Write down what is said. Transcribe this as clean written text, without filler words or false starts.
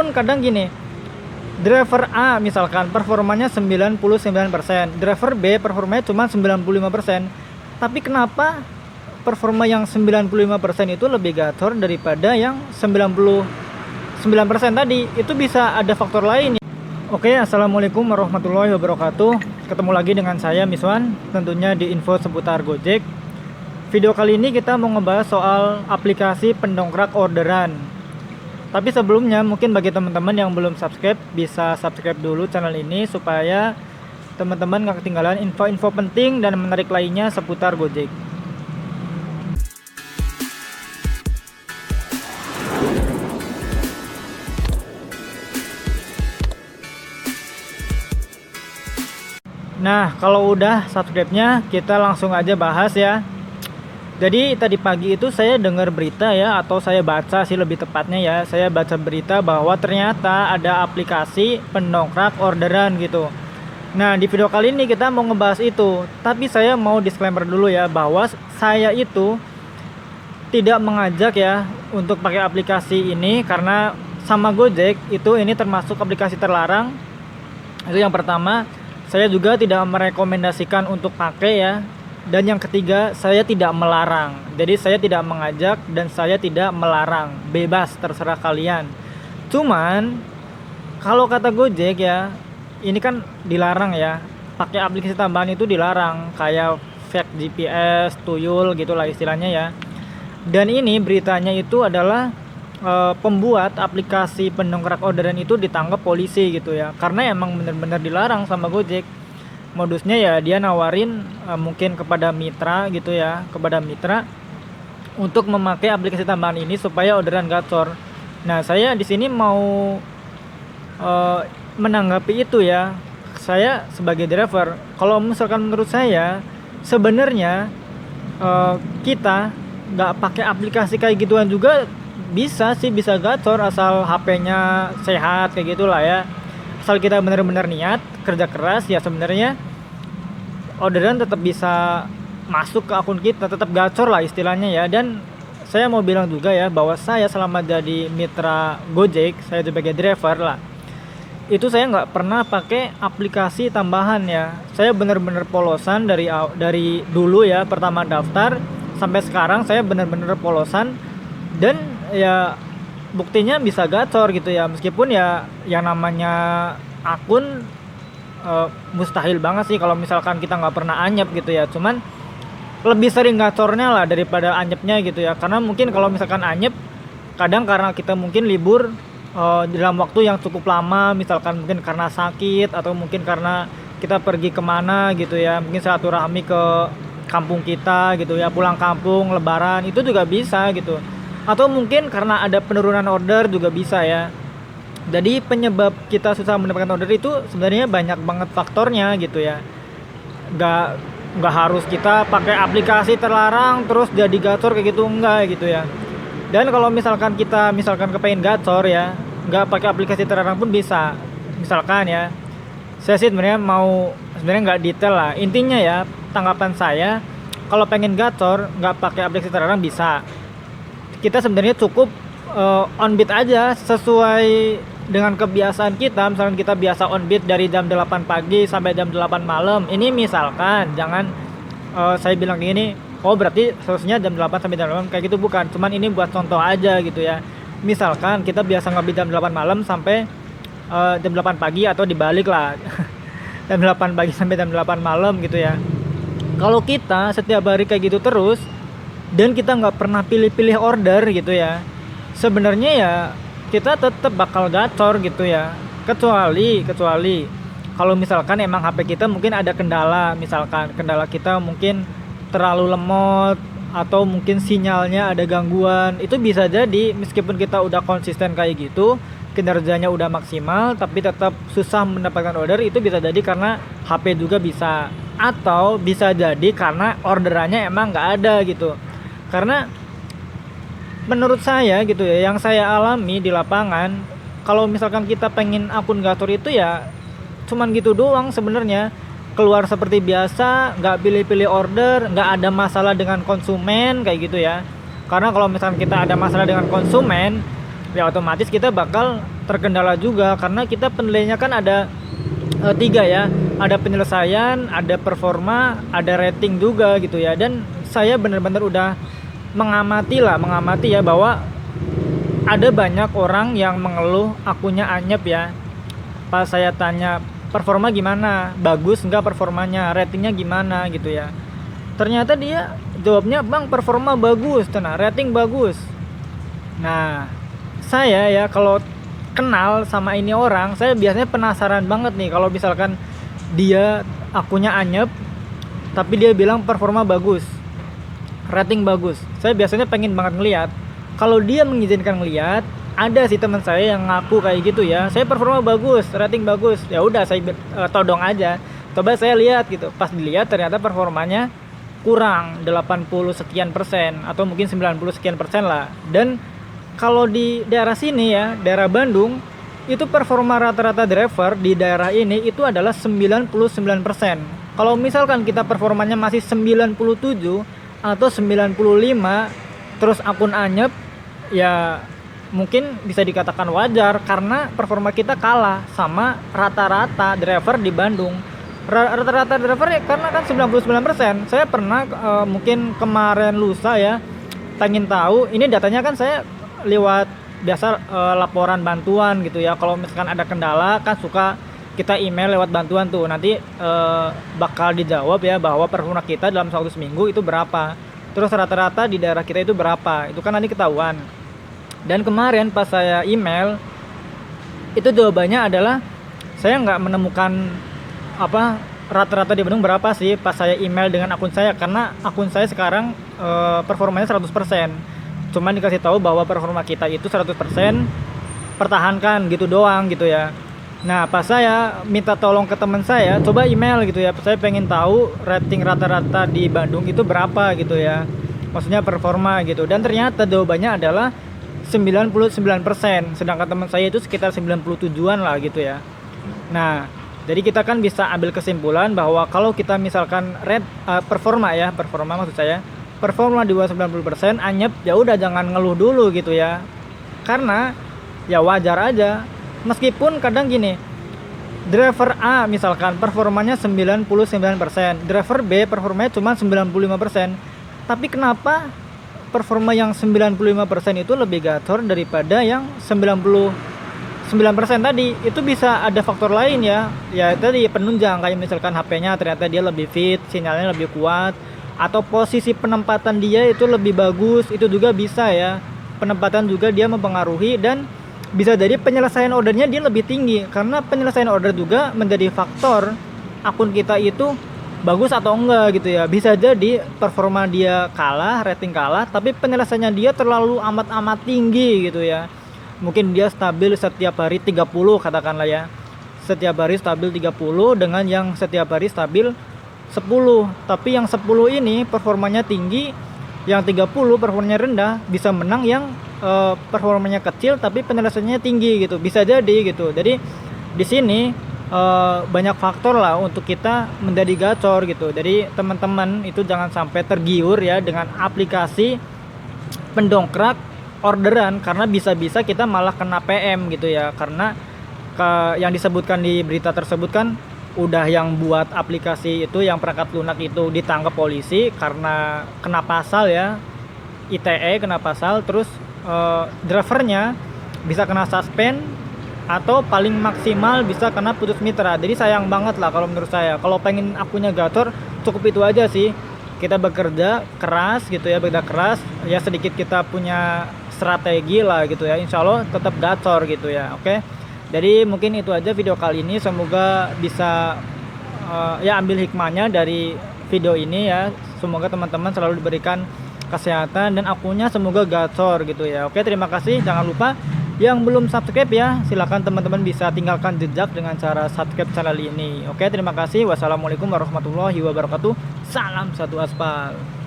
pun kadang gini, driver A misalkan performanya 99%, driver B performanya cuma 95%. Tapi kenapa performa yang 95% itu lebih gacor daripada yang 99% tadi? Itu bisa ada faktor lain. Oke, assalamualaikum warahmatullahi wabarakatuh. Ketemu lagi dengan saya Miswan, tentunya di info seputar Gojek. Video kali ini kita mau ngebahas soal aplikasi pendongkrak orderan. Tapi sebelumnya mungkin bagi teman-teman yang belum subscribe, bisa subscribe dulu channel ini supaya teman-teman gak ketinggalan info-info penting dan menarik lainnya seputar Gojek. Nah, kalau udah subscribe-nya, kita langsung aja bahas ya. Jadi tadi pagi itu saya dengar berita ya, atau saya baca sih lebih tepatnya ya, saya baca berita bahwa ternyata ada aplikasi pendongkrak orderan gitu. Nah, di video kali ini kita mau ngebahas itu. Tapi saya mau disclaimer dulu ya, bahwa saya itu tidak mengajak ya untuk pakai aplikasi ini, karena sama Gojek itu ini termasuk aplikasi terlarang. Itu yang pertama. Saya juga tidak merekomendasikan untuk pakai ya. Dan yang ketiga, saya tidak melarang. Jadi saya tidak mengajak dan saya tidak melarang. Bebas, terserah kalian. Cuman kalau kata Gojek ya, ini kan dilarang ya. Pakai aplikasi tambahan itu dilarang, kayak fake GPS, tuyul gitulah istilahnya ya. Dan ini beritanya itu adalah pembuat aplikasi pendongkrak orderan itu ditangkap polisi gitu ya, karena emang bener-bener dilarang sama Gojek. Modusnya ya dia nawarin mungkin kepada mitra gitu ya, kepada mitra untuk memakai aplikasi tambahan ini supaya orderan gacor. Nah, saya di sini mau menanggapi itu ya. Saya sebagai driver, kalau misalkan menurut saya sebenarnya kita nggak pakai aplikasi kayak gituan juga bisa sih, bisa gacor asal HP-nya sehat kayak gitulah ya. Asal kita benar-benar niat, kerja keras ya, sebenarnya orderan tetap bisa masuk ke akun kita, tetap gacor lah istilahnya ya. Dan saya mau bilang juga ya, bahwa saya selama jadi mitra Gojek, saya sebagai driver lah, itu saya nggak pernah pakai aplikasi tambahan ya. Saya benar-benar polosan dari dulu ya, pertama daftar sampai sekarang saya benar-benar polosan. Dan ya buktinya bisa gacor gitu ya, meskipun ya yang namanya akun mustahil banget sih kalau misalkan kita nggak pernah anyep gitu ya. Cuman lebih sering gacornya lah daripada anyepnya gitu ya, karena mungkin kalau misalkan anyep kadang karena kita mungkin libur dalam waktu yang cukup lama, misalkan mungkin karena sakit atau mungkin karena kita pergi kemana gitu ya, mungkin silaturahmi ke kampung kita gitu ya, pulang kampung lebaran, itu juga bisa gitu. Atau mungkin karena ada penurunan order juga bisa ya. Jadi penyebab kita susah mendapatkan order itu sebenarnya banyak banget faktornya gitu ya. Nggak harus kita pakai aplikasi terlarang terus jadi gacor kayak gitu, enggak gitu ya. Dan kalau misalkan kita kepengen gacor ya, nggak pakai aplikasi terlarang pun bisa. Misalkan ya, saya sih sebenarnya nggak detail lah. Intinya ya, tanggapan saya kalau pengen gacor nggak pakai aplikasi terlarang bisa. Kita sebenarnya cukup on beat aja sesuai dengan kebiasaan kita. Misalkan kita biasa on beat dari jam 8 pagi sampai jam 8 malam. Ini misalkan, jangan saya bilang gini, oh berarti seharusnya jam 8 sampai jam 8 kayak gitu, bukan. Cuman ini buat contoh aja gitu ya. Misalkan kita biasa ngebeat jam 8 malam sampai jam 8 pagi atau dibalik lah. Jam 8 pagi sampai jam 8 malam gitu ya. Kalau kita setiap hari kayak gitu terus dan kita nggak pernah pilih-pilih order gitu ya, sebenarnya ya kita tetap bakal gacor gitu ya. Kecuali kalau misalkan emang HP kita mungkin ada kendala, misalkan kendala kita mungkin terlalu lemot atau mungkin sinyalnya ada gangguan. Itu bisa jadi meskipun kita udah konsisten kayak gitu, kinerjanya udah maksimal, tapi tetap susah mendapatkan order. Itu bisa jadi karena HP juga bisa, atau bisa jadi karena orderannya emang nggak ada gitu. Karena menurut saya gitu ya, yang saya alami di lapangan, kalau misalkan kita pengen akun gacor itu ya cuman gitu doang sebenarnya. Keluar seperti biasa, nggak pilih-pilih order, nggak ada masalah dengan konsumen kayak gitu ya. Karena kalau misalkan kita ada masalah dengan konsumen, ya otomatis kita bakal terkendala juga karena kita penilaiannya kan ada tiga ya, ada penyelesaian, ada performa, ada rating juga gitu ya. Dan saya benar-benar udah mengamati ya bahwa ada banyak orang yang mengeluh akunnya anyep ya. Pas saya tanya performa gimana, bagus nggak performanya, ratingnya gimana gitu ya, ternyata dia jawabnya, bang performa bagus, tenang, rating bagus. Nah saya ya kalau kenal sama ini orang, saya biasanya penasaran banget nih kalau misalkan dia akunnya anyep tapi dia bilang performa bagus, rating bagus. Saya biasanya pengen banget ngeliat kalau dia mengizinkan ngeliat. Ada sih teman saya yang ngaku kayak gitu ya, saya performa bagus, rating bagus. Ya udah saya todong aja, coba saya lihat gitu. Pas dilihat ternyata performanya kurang 80 sekian persen atau mungkin 90 sekian persen lah. Dan kalau di daerah sini ya, daerah Bandung, itu performa rata-rata driver di daerah ini itu adalah 99%. Kalau misalkan kita performanya masih 97 atau 95 terus akun anyep, ya mungkin bisa dikatakan wajar karena performa kita kalah sama rata-rata driver di Bandung. Rata-rata driver ya karena kan 99%. Saya pernah mungkin kemarin lusa ya, pengen tahu, ini datanya kan saya lewat biasa laporan bantuan gitu ya. Kalau misalkan ada kendala kan suka kita email lewat bantuan tuh, nanti bakal dijawab ya bahwa performa kita dalam satu seminggu itu berapa, terus rata-rata di daerah kita itu berapa, itu kan nanti ketahuan. Dan kemarin pas saya email itu jawabannya adalah saya nggak menemukan apa rata-rata di Bandung berapa sih pas saya email dengan akun saya, karena akun saya sekarang performanya 100%. Cuman dikasih tahu bahwa performa kita itu 100%, pertahankan gitu doang gitu ya. Nah pas saya minta tolong ke teman saya, coba email gitu ya, saya pengen tahu rating rata-rata di Bandung itu berapa gitu ya, maksudnya performa gitu. Dan ternyata jawabannya adalah 99%, sedangkan teman saya itu sekitar 97-an lah gitu ya. Nah jadi kita kan bisa ambil kesimpulan bahwa kalau kita misalkan performa maksud saya performa di bawah 90% anyep, ya udah jangan ngeluh dulu gitu ya, karena ya wajar aja. Meskipun kadang gini, driver A misalkan performanya 99%, driver B performanya cuma 95%, tapi kenapa performa yang 95% itu lebih gacor daripada yang 99% tadi? Itu bisa ada faktor lain ya. Ya tadi penunjang, kayak misalkan HP-nya ternyata dia lebih fit, sinyalnya lebih kuat, atau posisi penempatan dia itu lebih bagus, itu juga bisa ya. Penempatan juga dia mempengaruhi, dan bisa jadi penyelesaian ordernya dia lebih tinggi, karena penyelesaian order juga menjadi faktor akun kita itu bagus atau enggak gitu ya. Bisa jadi performa dia kalah, rating kalah, tapi penyelesaiannya dia terlalu amat tinggi gitu ya. Mungkin dia stabil setiap hari 30 katakanlah ya, setiap hari stabil 30 dengan yang setiap hari stabil 10. Tapi yang 10 ini performanya tinggi, yang 30 performanya rendah, bisa menang yang performanya kecil tapi penyelesaiannya tinggi gitu. Bisa jadi gitu. Jadi di sini banyak faktor lah untuk kita menjadi gacor gitu. Jadi teman-teman itu jangan sampai tergiur ya dengan aplikasi pendongkrak orderan, karena bisa-bisa kita malah kena PM gitu ya. Karena yang disebutkan di berita tersebut kan udah yang buat aplikasi itu, yang perangkat lunak itu ditangkap polisi karena kena pasal ya, ITE kena pasal, terus drivernya bisa kena suspend atau paling maksimal bisa kena putus mitra. Jadi sayang banget lah kalau menurut saya. Kalau pengen akunnya gacor, cukup itu aja sih. Kita bekerja keras gitu ya, ya sedikit kita punya strategi lah gitu ya, insya Allah tetap gacor gitu ya. Oke, jadi mungkin itu aja video kali ini. Semoga bisa ya ambil hikmahnya dari video ini ya. Semoga teman-teman selalu diberikan kesehatan dan akunnya semoga gacor gitu ya. Oke, terima kasih. Jangan lupa yang belum subscribe ya, silakan teman-teman bisa tinggalkan jejak dengan cara subscribe channel ini. Oke, terima kasih. Wassalamualaikum warahmatullahi wabarakatuh. Salam satu aspal.